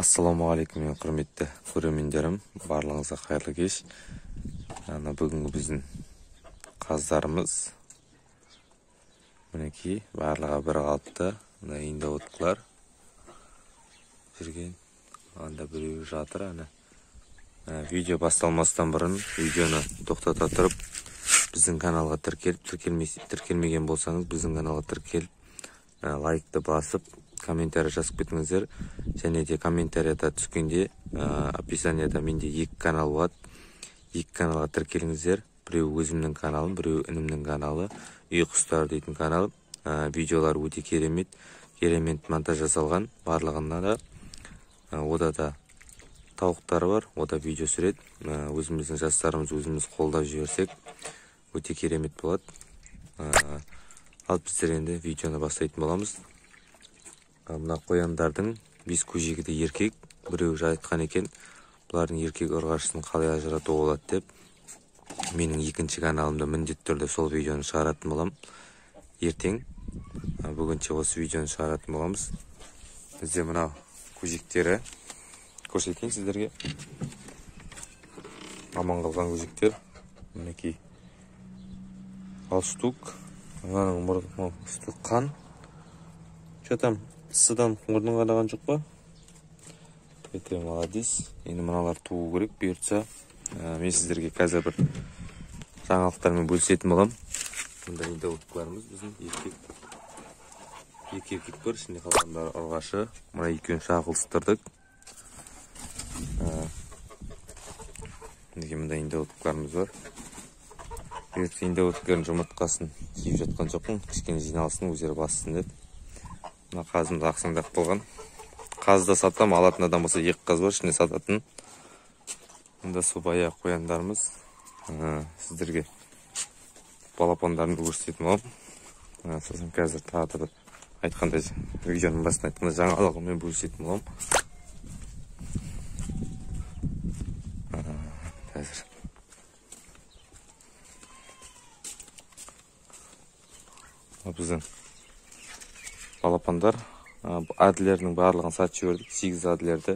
Ассаламуалейкум, құрметті көрермендерім, барлығыңызға қайырлы кеш. Бүгінгі біздің қаздарымыз мінекей барлығы бір қалыпты. Индоуткалар жүрген, анда біреуі жатыр. Видео басталмастан бұрын видеоны тоқтата тұрып, біздің каналға тіркелмеген болсаңыз, біздің каналға тіркеліп, лайкты басып, комментарий жазып кетіңіздер. Және де комментарияда түскенде описанияда менде екі канал болады. Екі каналға тіркеліңіздер. Біреу өзімнің каналым, біреу інімнің каналы, үй құстары дейтін канал. Видеолар өте керемет монтаж жасалған. Барлығында да ода да тауықтары бар, ода видео сүреді. Өзіміздің жастарымыз өзіміз қолдап жіберсек өте керемет болады. Ал біздер енді видеоны бастайтын боламыз. Мына қояндардың бес көжегі еркек, біреу айтқан екен, бұлардың еркек ұрғашысын қалай ажыратуға болады деп. Менің екінші каналымда міндетті түрде сол видеоны шығаратын болам. Ертең бүгінше осы видеоны шығаратын боламыз. Бізде мына көжектері көрсетейін сіздерге. Аман қалған көжектер. Мінекей ал штук. Мынаның мұрды штук қан. Что там? Сыдан мұрның қараған жоқ па? Өте молодец. Енді мыналар туу керек бұйыртса. Мен сіздерге қазір бір жаңалықтармен бөлісетін болам. Мұнда индоуткаларымыз біздің екі еркек бар, ішінде қалғандары ұрғашы. Мына екеуін шағылыстырдық. Мұнда индоуткаларымыз бар. Бұйыртса индоуткалардың жұмыртқасын жеп жатқан жоқпын. Кішкене жиналсын, өздері бассын деп. Мына қазымды ақсаңдап болған. Қазда сатам, алатын адам болса екі қаз бар, ішіне сататын. Мұнда сол баяғы қояндарымыз. Сіздерге балапандарымды көрсететін болам. Сосын қазір тағы да айтқандай, видеоның басында айтқанда жаңалығымен бөлісетін болам. Қазір біздің балапандар әділердің барлығын сатып жібердік. 8 әділерді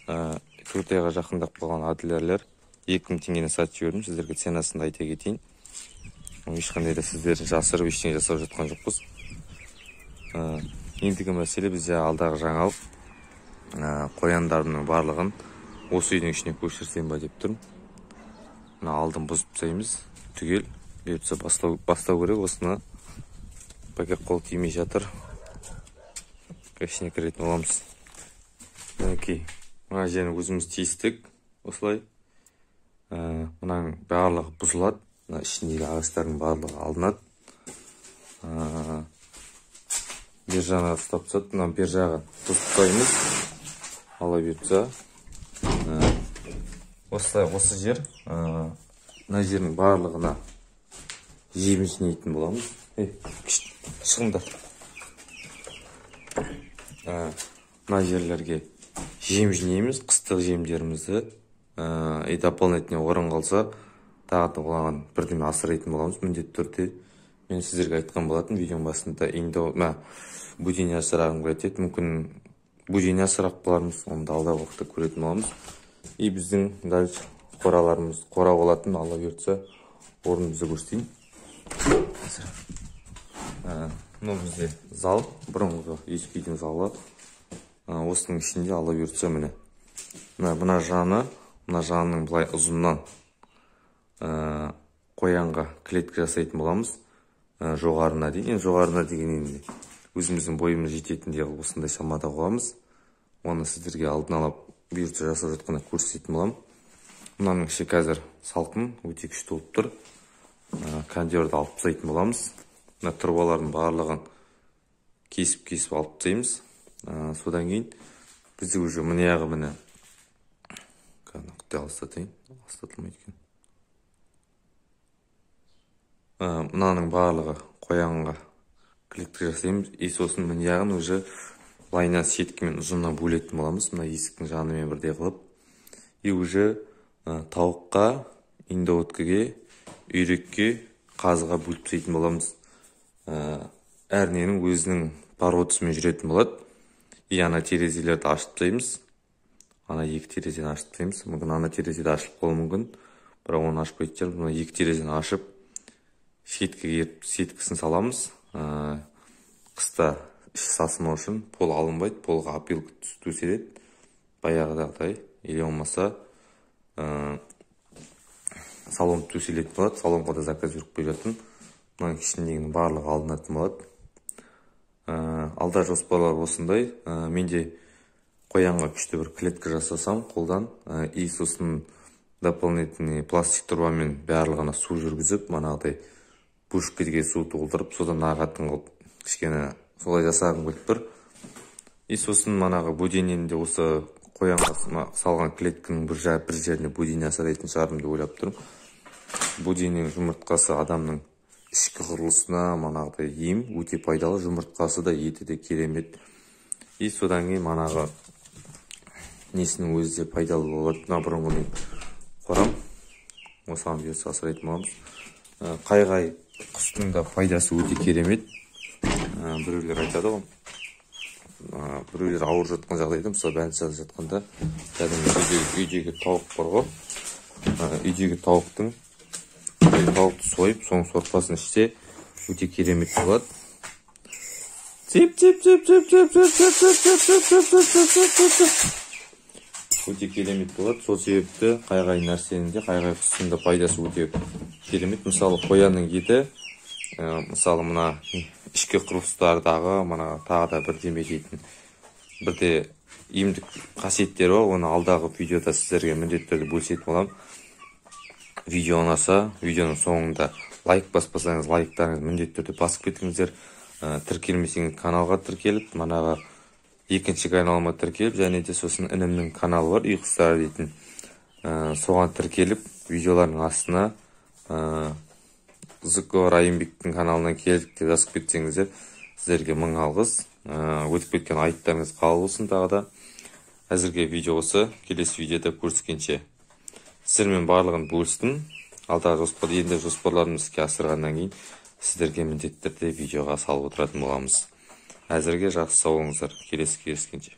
4 айға жақындап болған әділерлер 2000 теңгені сатып жібердім. Сіздерге ценасында айта кетейін. Ешқандай да сіздер жасырып ештеңе жасап жатқан жоқпыз. Ендігі мәселе бізде алдағы жаңалық. Қояндардың барлығын осы үйдің ішіне көшірсем ба деп тұрмын. Алдын бұзып тастаймыз. Түгел бұйыртса бастау керек. Осыны пакет қол тимей жатыр. Ішіне кіретін оламыз. Мінекей, мына жерін өзіміз тиістік. Осылай. Мұнаның барлығы бұзылады. Мына ішіндегі ағаштардың барлығы алынады. Бер жағына ұстап тастады. Мына бер жағын бұзып ала бұйыртса. Осылай, осы жер. Мына жердің барлығына жем жинейтін боламыз. Шығыңдар. Мына жерлерге жем жинейміз, қыстық жемдерімізді. Дополнительно орын қалса, тағы да олаған бірдеме асырайтын боламыз. Міндетті түрде мен сіздерге айтқан болатын видеоның басында будене асырағым келеді. Мүмкін будене асырақ болармыз, онда алдағы уақытта көретін боламыз. И біздің дальше қораларымыз, қора болатын, алла бұйыртса орнымызды көрсетейін. Бізде зал, бұрынғы ескі үйдің залы. Осының ішінде алла бұйыртса міне. Мына жағының былай ұзыннан қоянға клетка жасайтын боламыз. Жоғарына дейін. Жоғарына деген өзіміздің бойымыз жететіндей осындай шамада қоямыз. Оны сіздерге алдын алып бұйыртса жасап жатқанда көрсететін болам. Мынаның іші қазір салқын, өте күшті болып тұр. Кондерді алып тастайтын боламыз. Мына тұрбалардың барлығын кесіп алып тастаймыз. Содан кейін бізде уже мынаяғы міне құттай алыстатайын. Алыстатылмайды екен. Мынаның барлығы қоянға клетка жасаймыз. И сосын мынаяғын уже лайна сеткімен ұзына бөлетін боламыз. Мына есіктің жанымен бірдей қылып. И уже тауыққа, индоуткіге, үйрекке, қазыға бөліп тастайтын боламыз. Әрненің өзінің пародысымен жүретін болады. И ана терезелерді ашып тастаймыз. ана екі терезені ашып тастаймыз. Мүмкін ана терезеде ашылып қалуы мүмкін, бірақ оны ашпайтын шығармыз. Мына екі терезені ашып, сеткісін саламыз. Қыста іші сасымау үшін пол алынбайды, полға опилка төселеді. Баяғыдағыдай, или болмаса салон төселетін болады. Салонға да заказ жүріп қоятын. Мынаның ішіндегінің барлығы алынатын болады. Алда жоспарлар осындай. Менде қоянға күшті бір клетка жасасам қолдан, и сосын дополнительный пластик трубамен барлығына су жүргізіп, манағыдай бушкеге су толтырып, содан ағатын қылып кішкене солай жасағым келіп тұр. И сосын манағы бөденені де осы қоянға салған клетканың бір жеріне бөдене асырайтын шығармын деп ойлап тұрмын. Бөдененің жұмыртқасы адамның ішкі құрылысына манағыдай ем, өте пайдалы, жұмыртқасы да, еті де керемет. И содан кейін манағы несінің өзі де пайдалы болады. Мына бұрынғының қорам, осыған бұйырса асырайтын боламыз. Қайғай құстың да пайдасы өте керемет. Біреулер айтады ғой, біреулер ауыр жатқан жағдайда, мысалы больницада жатқанда, үйдегі тауық бар ғой, үйдегі тауықты сойып, соның сорпасын ішсе өте керемет болады. Өте керемет болады. Сол себепті қайғай нәрсенің де, қайғай құстың да пайдасы өте керемет. Мысалы қоянның еті, мысалы мына ішкі құрылыстардағы тағы да бірдеме дейтін бірде емдік қасиеттері бар. Оны алдағы видеода сіздерге міндетті түрде бөлісетін боламын. Видео ұнаса, видеоның соңында лайк баспасаңыз, лайктарыңыз міндетті түрде басып кетіңіздер. Тіркелмесеңіз каналға тіркеліп, манаға екінші каналыма тіркеліп, және де сосын інімнің каналы бар, үй құстары дейтін. Соған тіркеліп, видеолардың астына Зыкко Райымбектің каналынан келдік деп жазып кетсеңіздер, сіздерге мың алғыс. Өтіп кеткен айттарыңыз қабыл болсын тағы да. Әзірге видео осы, келесі видеода көріскенше. Сіздермен барлығын бөлістім. Алдағы жоспарларымыз іске асырғаннан кейін сіздерге міндетті түрде видеоға салып отыратын боламыз. Әзірге жақсы сау болыңыздар. Келесі кездескенше.